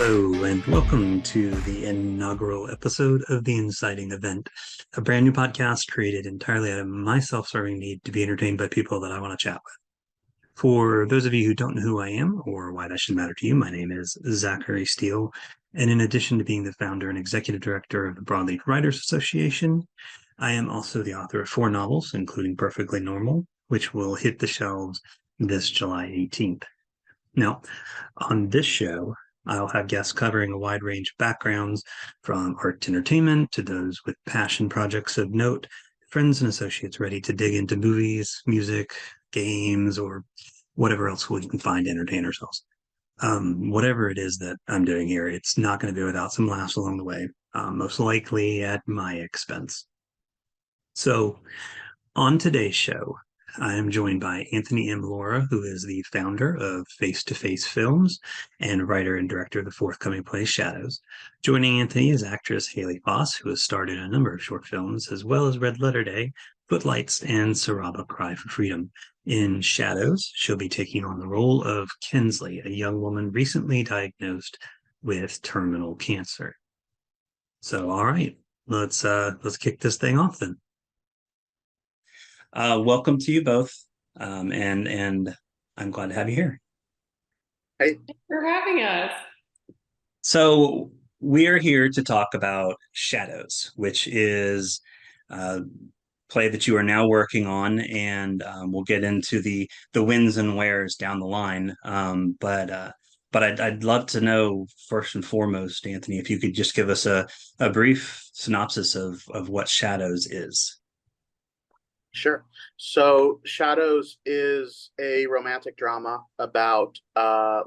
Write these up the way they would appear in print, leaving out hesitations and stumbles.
Hello, and welcome to the inaugural episode of the Inciting event, a brand new podcast created entirely out of my self-serving need to be entertained by people that I want to chat with. For those of you who don't know who I am or why that should matter to you, my name is Zachary Steele, and in addition to being the founder and executive director of the Broadleaf Writers Association, I am also the author of 4 novels, including Perfectly Normal, which will hit the shelves this July 18th. Now, on this show, I'll have guests covering a wide range of backgrounds, from art to entertainment to those with passion projects of note, friends and associates ready to dig into movies, music, games, or whatever else we can find to entertain ourselves. Whatever it is that I'm doing here, it's not going to be without some laughs along the way, most likely at my expense. So, on today's show, I am joined by Anthony M. Laura, who is the founder of Face to Face Films and writer and director of the forthcoming play Shadows. Joining Anthony is actress Hailey Foss, who has starred in a number of short films, as well as Red Letter Day, Footlights, and Saraba Cry for Freedom. In Shadows, she'll be taking on the role of Kinsley, a young woman recently diagnosed with terminal cancer. So, all right, let's kick this thing off then. Welcome to you both, and I'm glad to have you here. Hey, Thanks for having us. So we are here to talk about Shadows, which is a play that you are now working on, and we'll get into the wins and wheres down the line. But I'd love to know first and foremost, Anthony, if you could just give us a brief synopsis of what Shadows is. sure. So Shadows is a romantic drama about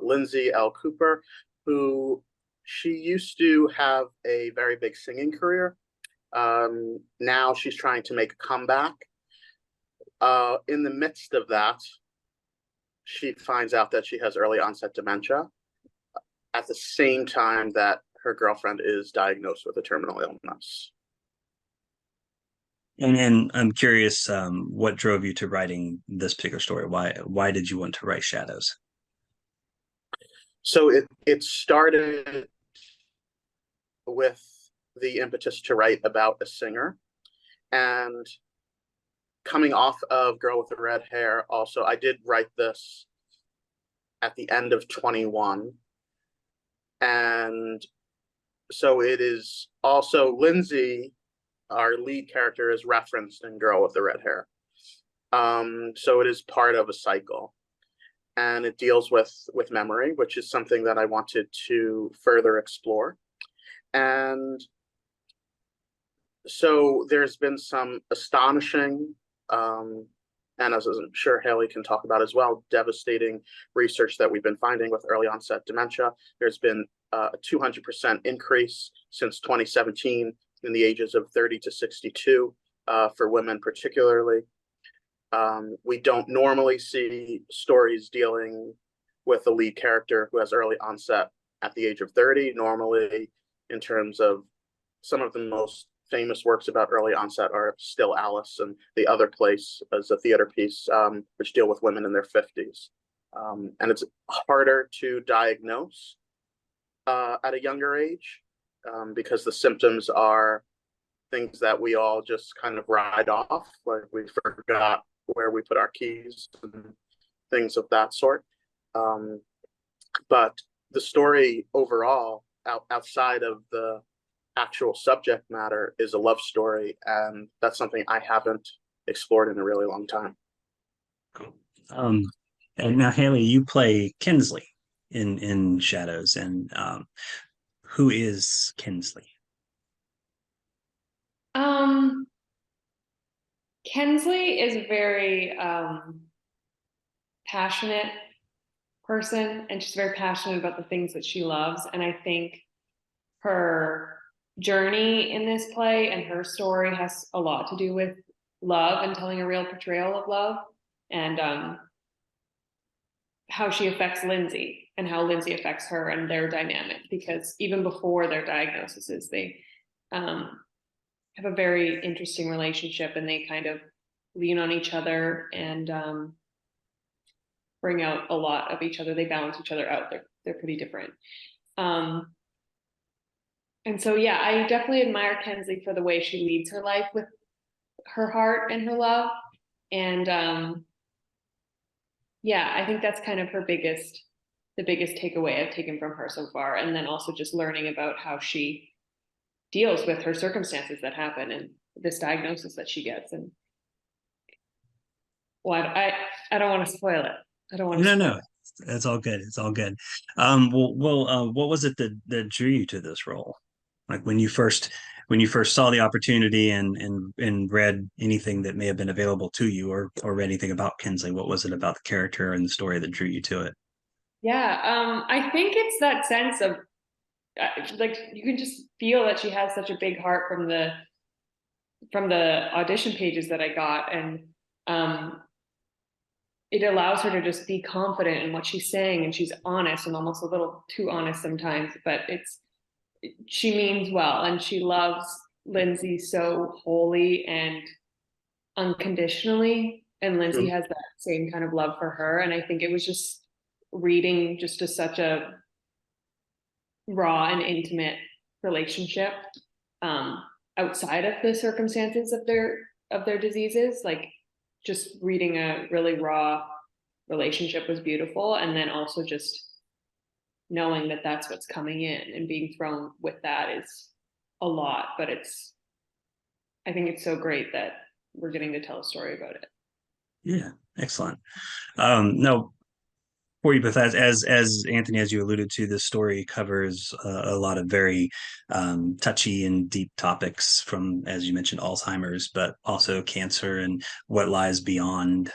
Lindsay L. Cooper, who she used to have a very big singing career. Now she's trying to make a comeback. In the midst of that, she finds out that she has early onset dementia at the same time that her girlfriend is diagnosed with a terminal illness. And I'm curious, what drove you to writing this particular story? Why did you want to write Shadows? So it started with the impetus to write about a singer, and coming off of Girl with the Red Hair, also I did write this at the end of 21, and so it is also Lindsay, our lead character, is referenced in Girl with the Red Hair. So it is part of a cycle, and it deals with memory, which is something that I wanted to further explore. And so there's been some astonishing, and as I'm sure Hailey can talk about as well, devastating research that we've been finding with early onset dementia. There's been a 200% increase since 2017 in the ages of 30 to 62 for women particularly. We don't normally see stories dealing with a lead character who has early onset at the age of 30. Normally, in terms of some of the most famous works about early onset are Still Alice and The Other Place as a theater piece, which deal with women in their 50s. And it's harder to diagnose at a younger age because the symptoms are things that we all just kind of ride off, like we forgot where we put our keys and things of that sort. But the story overall, outside of the actual subject matter, is a love story, and that's something I haven't explored in a really long time. Cool. And now, Hailey, you play Kinsley in Shadows, and who is Kinsley? Um, Kensley is a very passionate person, and she's very passionate about the things that she loves. And I think her journey in this play and her story has a lot to do with love and telling a real portrayal of love, and how she affects Lindsay and how Lindsay affects her and their dynamic. Because even before their diagnoses, they have a very interesting relationship, and they kind of lean on each other and bring out a lot of each other. They balance each other out. They're pretty different. And so, yeah, I definitely admire Kensley for the way she leads her life with her heart and her love. And yeah, I think that's kind of the biggest takeaway I've taken from her so far. And then also just learning about how she deals with her circumstances that happen and this diagnosis that she gets. And well, I don't want to spoil it. I don't want to No, spoil no, it's all good. It's all good. What was it that drew you to this role? Like when you first saw the opportunity and read anything that may have been available to you, or read anything about Kinsley, what was it about the character and the story that drew you to it? Yeah, I think it's that sense of like you can just feel that she has such a big heart from the audition pages that I got, and um, it allows her to just be confident in what she's saying, and she's honest and almost a little too honest sometimes, but she means well, and she loves Lindsay so wholly and unconditionally, and Lindsay Mhm. has that same kind of love for her, and I think it was just reading just to such a raw and intimate relationship um, outside of the circumstances of their diseases. Like just reading a really raw relationship was beautiful, and then also just knowing that that's what's coming in and being thrown with that is a lot. But I think it's so great that we're getting to tell a story about it. Yeah, excellent. No, for you, Beth, as Anthony, as you alluded to, this story covers a lot of very touchy and deep topics, from, as you mentioned, Alzheimer's, but also cancer and what lies beyond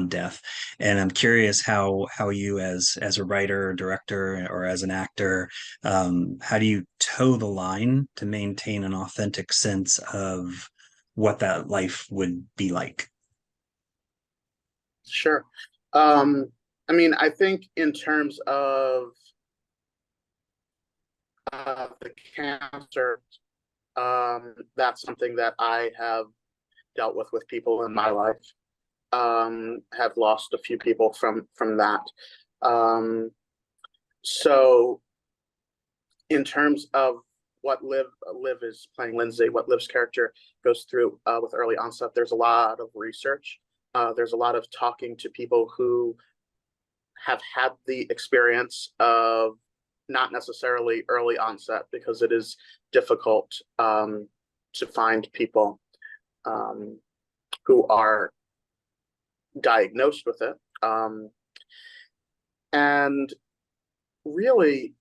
death. And I'm curious how you, as a writer, or director, or as an actor, how do you toe the line to maintain an authentic sense of what that life would be like? Sure. Um, I mean, I think in terms of the cancer, that's something that I have dealt with people in my life. Have lost a few people from that. Um, so in terms of what Liv is playing Lindsay, what Liv's character goes through with early onset, there's a lot of research. There's a lot of talking to people who have had the experience of not necessarily early onset, because it is difficult to find people um, who are diagnosed with it. And really,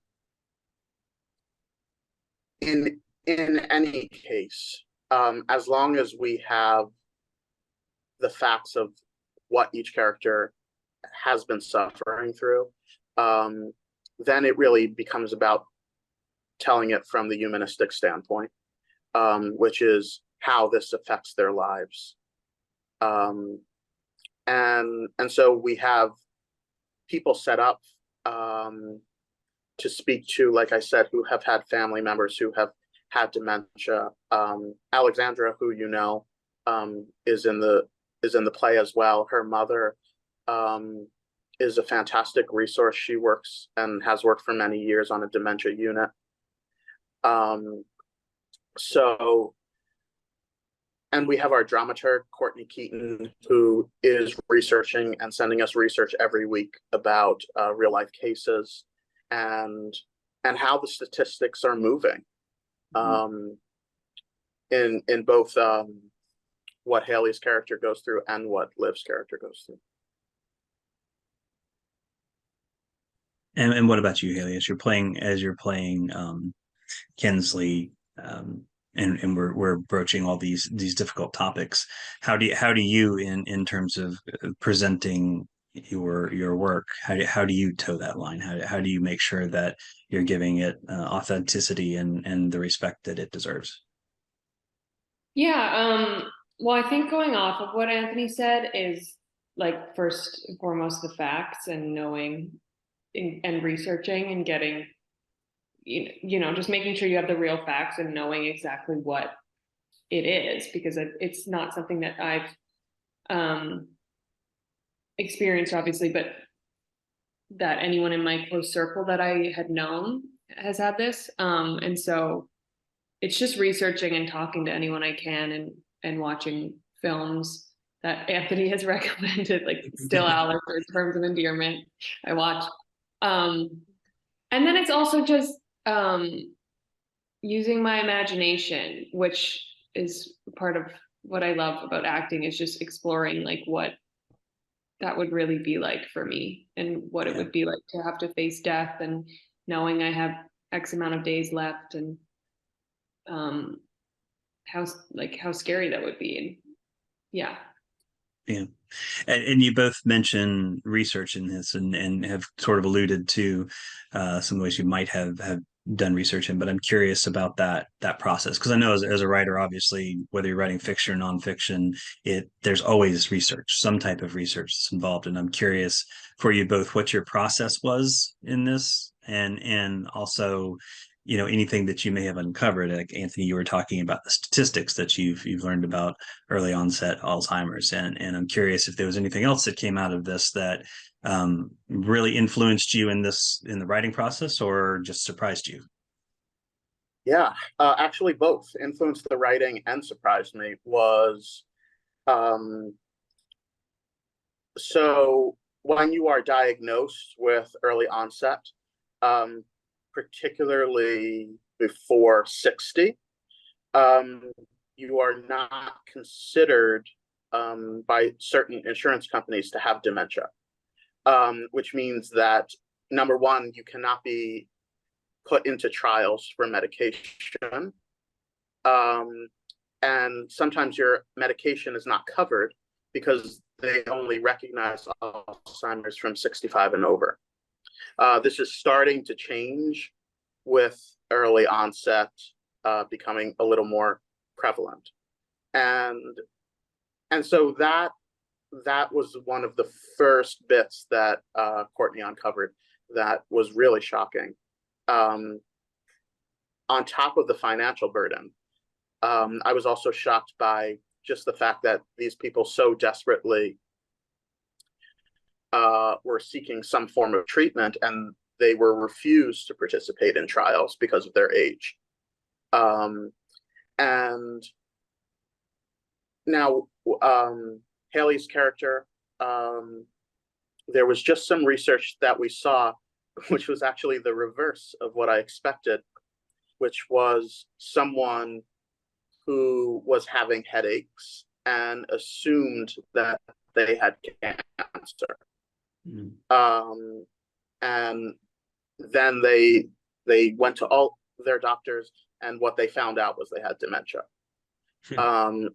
in any case, as long as we have the facts of what each character has been suffering through, then it really becomes about telling it from the humanistic standpoint, which is how this affects their lives. And so we have people set up to speak to, like I said, who have had family members who have had dementia. Alexandra, who you know, is in the play as well. Her mother is a fantastic resource. She works and has worked for many years on a dementia unit. So, and we have our dramaturg, Courtney Keaton, who is researching and sending us research every week about real life cases and how the statistics are moving in both what Hailey's character goes through and what Liv's character goes through. And what about you, Haley? As you're playing Kensley, and we're broaching all these difficult topics. How do you in terms of presenting your work? How do you toe that line? How do you make sure that you're giving it authenticity and the respect that it deserves? Yeah, well, I think going off of what Anthony said is like first and foremost the facts and knowing and researching and getting you know just making sure you have the real facts and knowing exactly what it is, because it's not something that I've experienced obviously, but that anyone in my close circle that I had known has had this. And so it's just researching and talking to anyone I can, and watching films that Anthony has recommended, like Still Alice or Terms of Endearment. I watch. And then it's also just using my imagination, which is part of what I love about acting, is just exploring like what that would really be like for me, and what it would be like to have to face death, and knowing I have X amount of days left, and how scary that would be. And yeah. Yeah. And you both mentioned research in this, and have sort of alluded to some ways you might have done research in, but I'm curious about that process, because I know as a writer, obviously, whether you're writing fiction or nonfiction, there's always research, some type of research that's involved. And I'm curious for you both what your process was in this, and also, anything that you may have uncovered. Like Anthony, you were talking about the statistics that you've learned about early onset Alzheimer's, and I'm curious if there was anything else that came out of this that really influenced you in the writing process, or just surprised you. Yeah, actually both influenced the writing and surprised me. Was so when you are diagnosed with early onset, particularly before 60, you are not considered by certain insurance companies to have dementia, which means that, number one, you cannot be put into trials for medication. And sometimes your medication is not covered because they only recognize Alzheimer's from 65 and over. This is starting to change with early onset becoming a little more prevalent. And so that was one of the first bits that Courtney uncovered that was really shocking. On top of the financial burden, I was also shocked by just the fact that these people so desperately were seeking some form of treatment, and they were refused to participate in trials because of their age. And now, Hailey's character, there was just some research that we saw, which was actually the reverse of what I expected, which was someone who was having headaches and assumed that they had cancer. Mm. And then they went to all their doctors, and what they found out was they had dementia.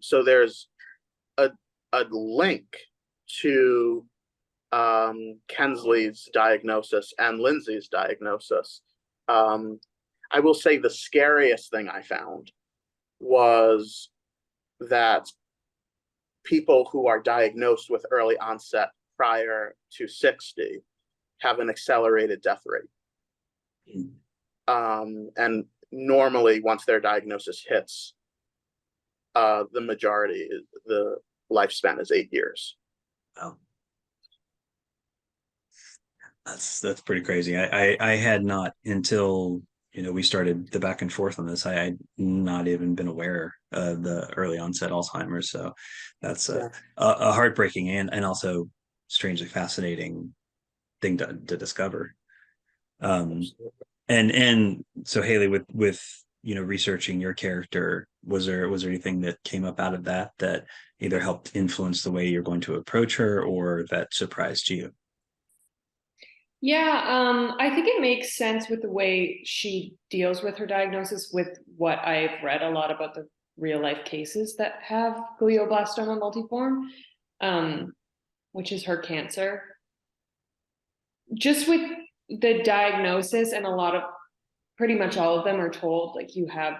So there's a link to Kensley's diagnosis and Lindsay's diagnosis. I will say the scariest thing I found was that people who are diagnosed with early onset prior to 60 have an accelerated death rate. And normally, once their diagnosis hits, the majority, the lifespan is 8 years. Oh, that's pretty crazy. I had not, until we started the back and forth on this, I had not even been aware of the early onset Alzheimer's. So that's a heartbreaking and also strangely fascinating thing to discover. And so Hailey, with researching your character, was there anything that came up out of that either helped influence the way you're going to approach her, or that surprised you? Yeah, I think it makes sense with the way she deals with her diagnosis, with what I've read a lot about the real life cases that have glioblastoma multiforme, which is her cancer. Just with the diagnosis, and pretty much all of them are told, like, you have,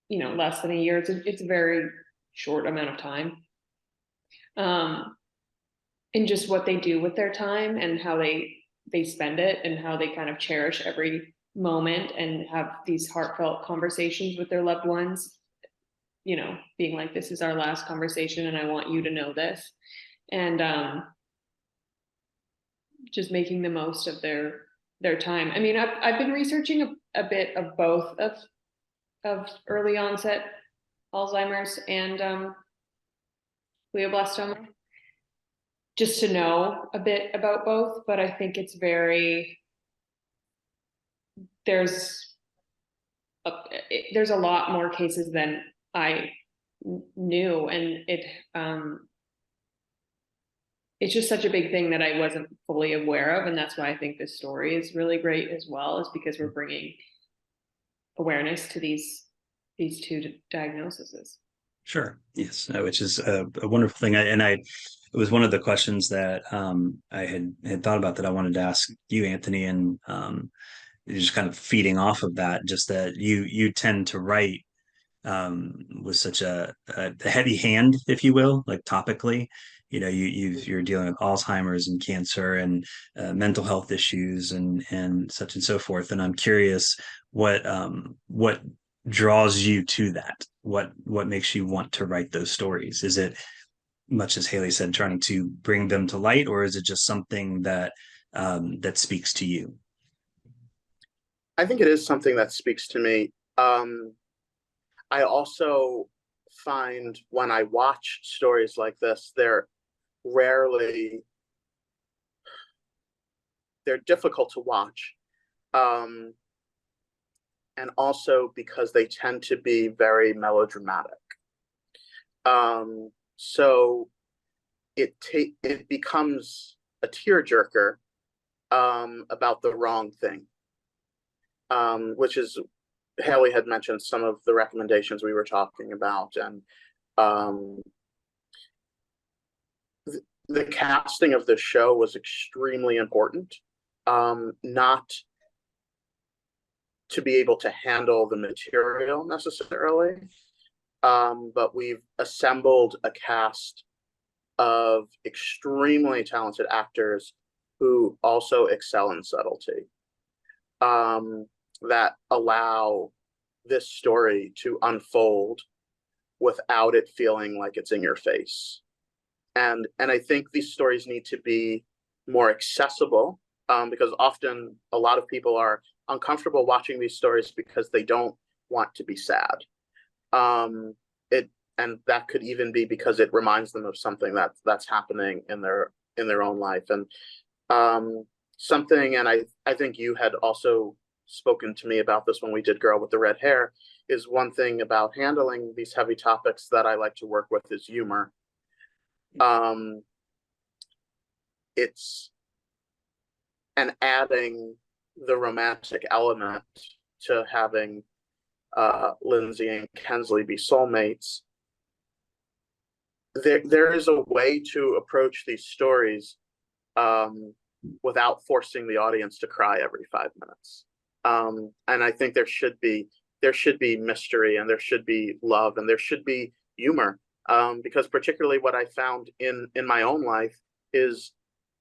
less than a year. It's a very short amount of time. And just what they do with their time, and how they spend it, and how they kind of cherish every moment and have these heartfelt conversations with their loved ones, being like, this is our last conversation and I want you to know this. And just making the most of their time. I mean, I've been researching a bit of both of early onset Alzheimer's and glioblastoma, just to know a bit about both. But I think it's there's a lot more cases than I knew, and it's just such a big thing that I wasn't fully aware of, and that's why I think this story is really great as well, is because we're bringing awareness to these two diagnoses. Sure. Yes, which is a wonderful thing. It was one of the questions that I had thought about that I wanted to ask you, Anthony, and just kind of feeding off of that, just that you tend to write with such a heavy hand, if you will, like topically. You're dealing with Alzheimer's and cancer and mental health issues and such and so forth. And I'm curious what draws you to that. What makes you want to write those stories? Is it, much as Hailey said, trying to bring them to light, or is it just something that that speaks to you? I think it is something that speaks to me. I also find when I watch stories like this, they're difficult to watch. And also because they tend to be very melodramatic. So it becomes a tearjerker about the wrong thing, which is, Hailey had mentioned some of the recommendations we were talking about, and the casting of the show was extremely important, not to be able to handle the material necessarily, but we've assembled a cast of extremely talented actors who also excel in subtlety, that allow this story to unfold without it feeling like it's in your face. And I think these stories need to be more accessible, because often a lot of people are uncomfortable watching these stories because they don't want to be sad. And that could even be because it reminds them of something that's happening in their own life. And something, and I think you had also spoken to me about this when we did Girl with the Red Hair, is one thing about handling these heavy topics that I like to work with is humor. And adding the romantic element to having Lindsay and Kensley be soulmates. There is a way to approach these stories without forcing the audience to cry every 5 minutes. And I think there should be mystery, and there should be love, and there should be humor. Because particularly what I found in my own life is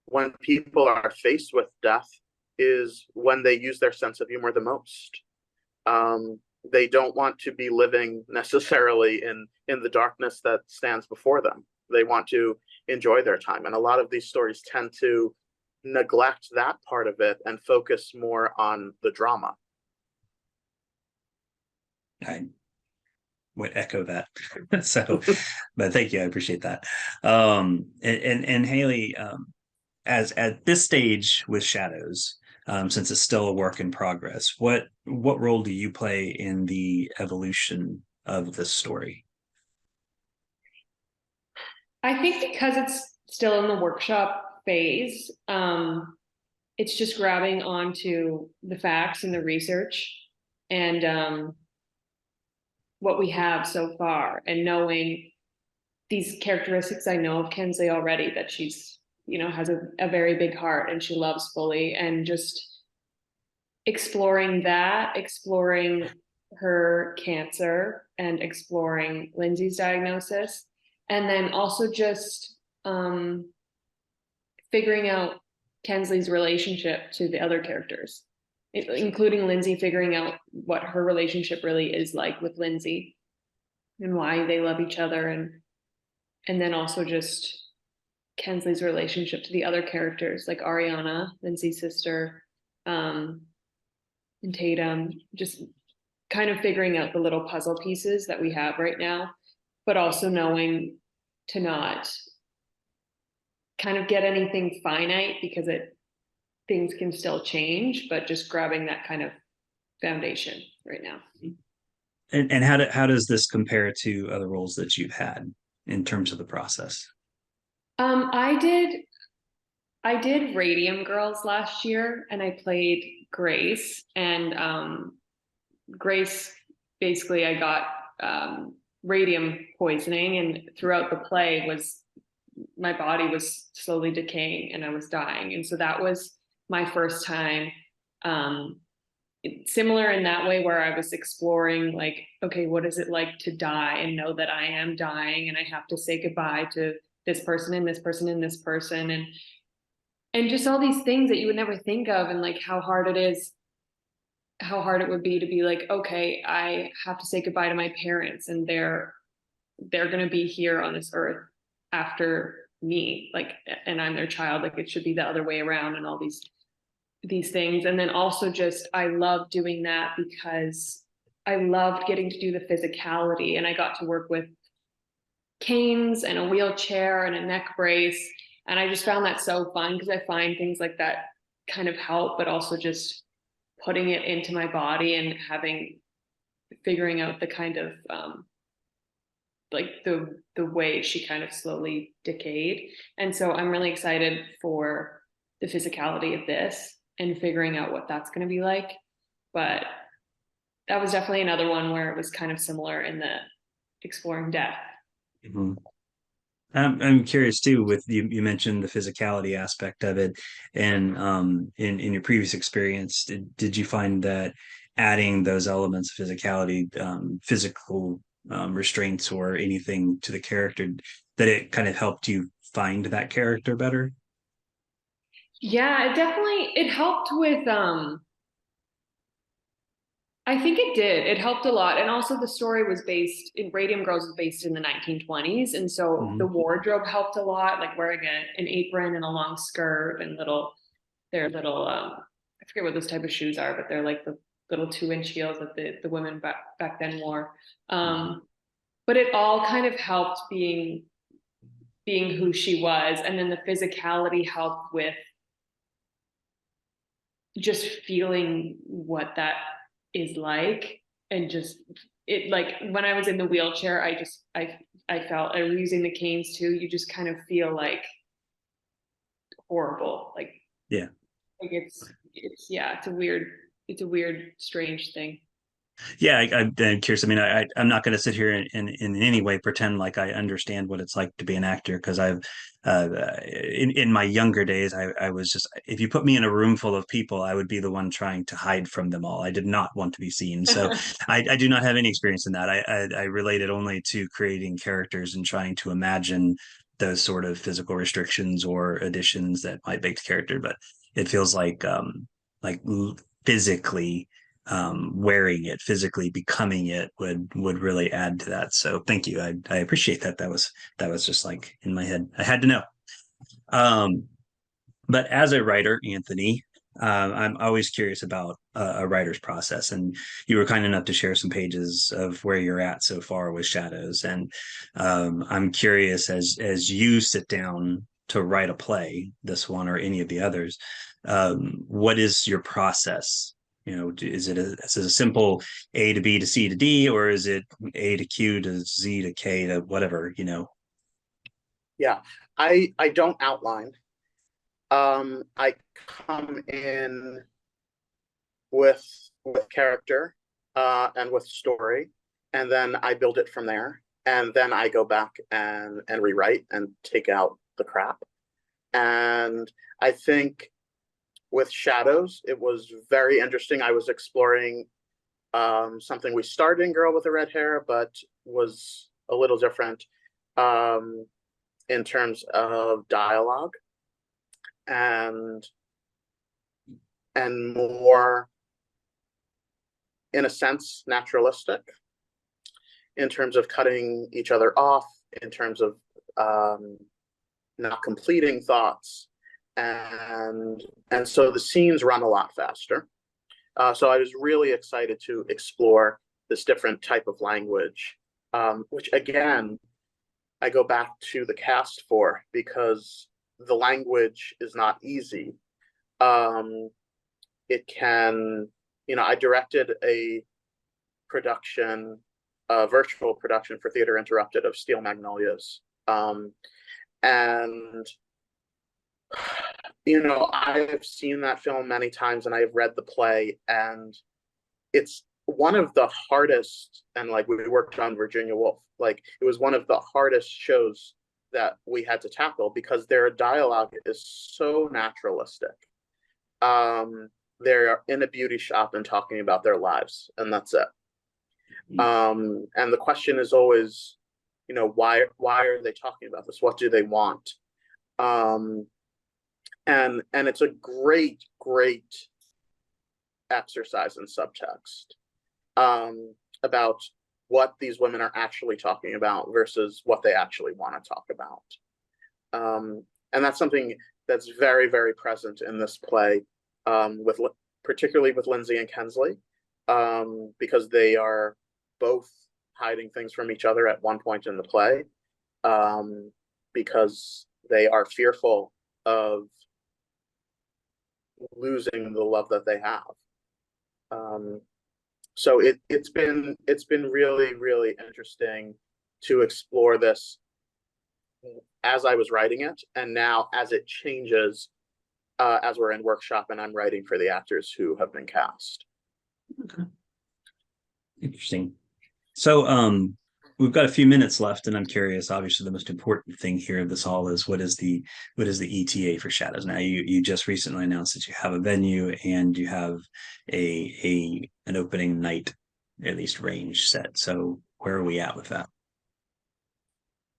when people are faced with death is when they use their sense of humor the most. They don't want to be living necessarily in the darkness that stands before them. They want to enjoy their time. And a lot of these stories tend to neglect that part of it and focus more on the drama. I would echo that. So, but thank you. I appreciate that. And Hailey, as at this stage with Shadows, since it's still a work in progress, what role do you play in the evolution of this story? I think because it's still in the workshop phase, it's just grabbing onto the facts and the research and what we have so far, and knowing these characteristics. I know of Kensley already, that she's, has a very big heart and she loves fully, and just exploring her cancer and exploring Lindsay's diagnosis. And then also just figuring out Kensley's relationship to the other characters, including Lindsay, figuring out what her relationship really is like with Lindsay and why they love each other. And then also just Kensley's relationship to the other characters, like Ariana, Lindsay's sister, and Tatum, just kind of figuring out the little puzzle pieces that we have right now, but also knowing to not kind of get anything finite, because things can still change, but just grabbing that kind of foundation right now. And how does this compare to other roles that you've had in terms of the process? I did Radium Girls last year, and I played Grace. And Grace, basically, I got radium poisoning, and throughout the play my body was slowly decaying and I was dying. And so that was my first time, similar in that way, where I was exploring, like, okay, what is it like to die and know that I am dying and I have to say goodbye to this person and this person and this person, and just all these things that you would never think of, and like how hard it would be to be like, okay, I have to say goodbye to my parents, and they're going to be here on this earth after me, like, and I'm their child, like it should be the other way around, and all these things. And then also, just I love doing that because I loved getting to do the physicality, and I got to work with canes and a wheelchair and a neck brace, and I just found that so fun, because I find things like that kind of help, but also just putting it into my body and figuring out the kind of like the way she kind of slowly decayed. And so I'm really excited for the physicality of this and figuring out what that's going to be like. But that was definitely another one where it was kind of similar in the exploring death. Mhm. I'm curious too. With you mentioned the physicality aspect of it, and in your previous experience, did you find that adding those elements of physicality, physical restraints, or anything to the character, that it kind of helped you find that character better? Yeah, it helped with I think it did. It helped a lot. And also the story was based in Radium Girls was based in the 1920s. And so the Mhm. wardrobe helped a lot, like wearing an apron and a long skirt and their little I forget what those type of shoes are, but they're like the little 2-inch heels that the women back then wore. But it all kind of helped being who she was. And then the physicality helped with just feeling what that is like, and just it, like when I was in the wheelchair, I felt, and using the canes too, you just kind of feel like horrible, Yeah. like yeah, it's a weird strange thing. Yeah, I'm curious. I mean, I'm not going to sit here in any way pretend like I understand what it's like to be an actor, because in my younger days, I was just, if you put me in a room full of people, I would be the one trying to hide from them all. I did not want to be seen. So I do not have any experience in that. I related only to creating characters and trying to imagine those sort of physical restrictions or additions that might make the character. But it feels like physically wearing it, physically becoming it would really add to that. So thank you. I appreciate that. That was just like in my head. I had to know. Um, but as a writer, Anthony, I'm always curious about a writer's process, and you were kind enough to share some pages of where you're at so far with Shadows. And I'm curious, as you sit down to write a play, this one or any of the others, what is your process? Is it a simple A to B to C to D, or is it A to Q to Z to K to whatever? Yeah, I don't outline. I come in with character and with story, and then I build it from there. And then I go back and rewrite and take out the crap. And I think with Shadows, it was very interesting. I was exploring something we started in Girl with the Red Hair, but was a little different in terms of dialogue and more, in a sense, naturalistic in terms of cutting each other off, in terms of not completing thoughts, and so the scenes run a lot faster. So I was really excited to explore this different type of language, which again, I go back to the cast for, because the language is not easy. It can, I directed a production, a virtual production for Theater Interrupted of Steel Magnolias. And I have seen that film many times, and I have read the play, and it's one of the hardest, and like we worked on Virginia Woolf, like it was one of the hardest shows that we had to tackle, because their dialogue is so naturalistic. They're in a beauty shop and talking about their lives, and that's it. And the question is always, why are they talking about this? What do they want? And it's a great exercise in subtext, about what these women are actually talking about versus what they actually want to talk about. And that's something that's very, very present in this play, particularly with Lindsay and Kensley, because they are both hiding things from each other at one point in the play, because they are fearful of losing the love that they have. So it's been really, really interesting to explore this as I was writing it, and now as it changes, as we're in workshop and I'm writing for the actors who have been cast. Okay. Interesting. So we've got a few minutes left, and I'm curious, obviously the most important thing here of this all is what is the ETA for Shadows? Now you just recently announced that you have a venue and you have an opening night, at least range set. So where are we at with that?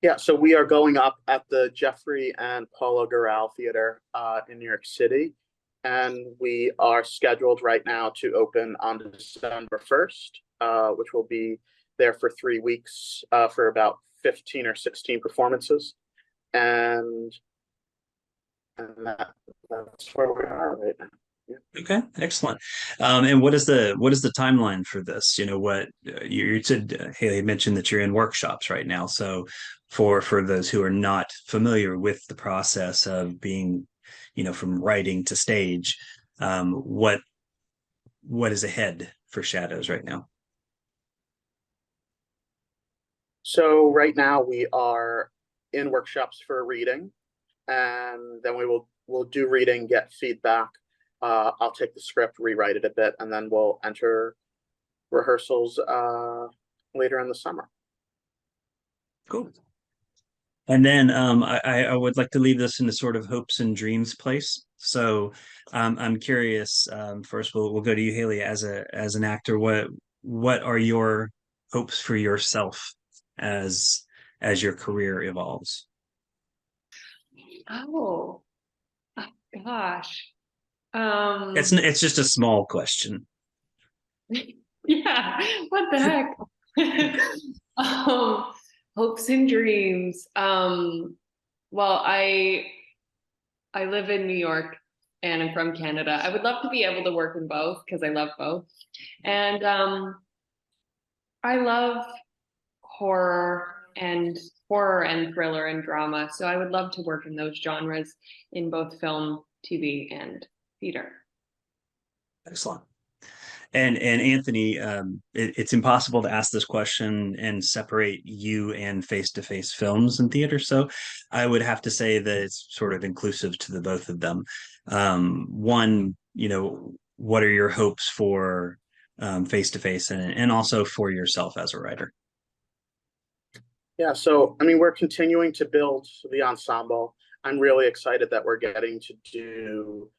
Yeah, so we are going up at the Jeffrey and Paula Gural Theater in New York City, and we are scheduled right now to open on December 1st, which will be there for 3 weeks, for about 15 or 16 performances, and that's where we are right now. Yeah. Okay, excellent. And what is the timeline for this? What you said, Hailey mentioned that you're in workshops right now. So for those who are not familiar with the process of being, from writing to stage, what is ahead for Shadows right now? So right now we are in workshops for reading, and then we'll do reading, get feedback. I'll take the script, rewrite it a bit, and then we'll enter rehearsals later in the summer. Cool. And then I would like to leave this in a sort of hopes and dreams place. So I'm curious. First, we'll go to you, Hailey, as an actor. What are your hopes for yourself as your career evolves? Oh, gosh. It's just a small question. Yeah, what the heck? Hopes and dreams. Well, I live in New York and I'm from Canada. I would love to be able to work in both because I love both. And I love horror and thriller and drama. So I would love to work in those genres in both film, TV, and theater. Excellent. And Anthony, it's impossible to ask this question and separate you and face-to-face films and theater. So I would have to say that it's sort of inclusive to the both of them. One, what are your hopes for face-to-face and also for yourself as a writer? Yeah, so I mean, we're continuing to build the ensemble. I'm really excited that we're getting to do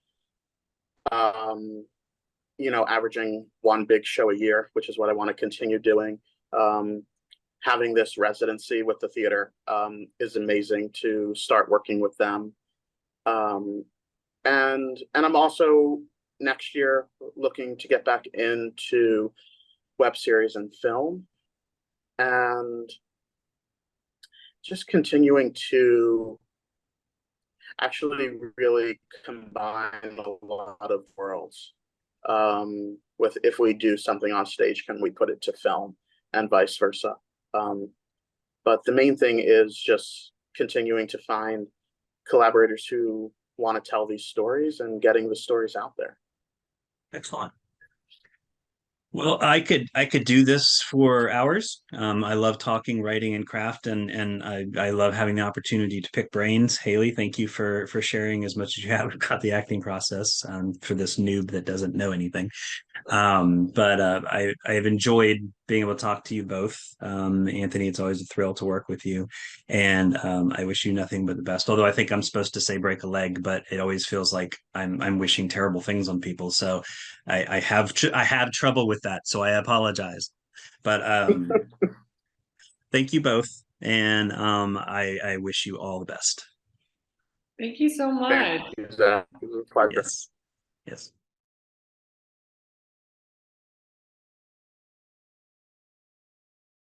averaging one big show a year, which is what I want to continue doing. Having this residency with the theater is amazing to start working with them. And I'm also next year looking to get back into web series and film, and just continuing to actually really combine a lot of worlds. With if we do something on stage, can we put it to film and vice versa? But the main thing is just continuing to find collaborators who want to tell these stories and getting the stories out there. Excellent. Well, I could do this for hours. I love talking, writing, and craft, and I love having the opportunity to pick brains. Hailey, thank you for sharing as much as you have about the acting process, for this noob that doesn't know anything. But I have enjoyed being able to talk to you both. Anthony, it's always a thrill to work with you, and I wish you nothing but the best. Although I think I'm supposed to say break a leg, but it always feels like I'm wishing terrible things on people. So I have trouble with that. So I apologize. But thank you both, and I wish you all the best. Thank you so much. Thank you, Zach. It was a pleasure. Yes. Yes.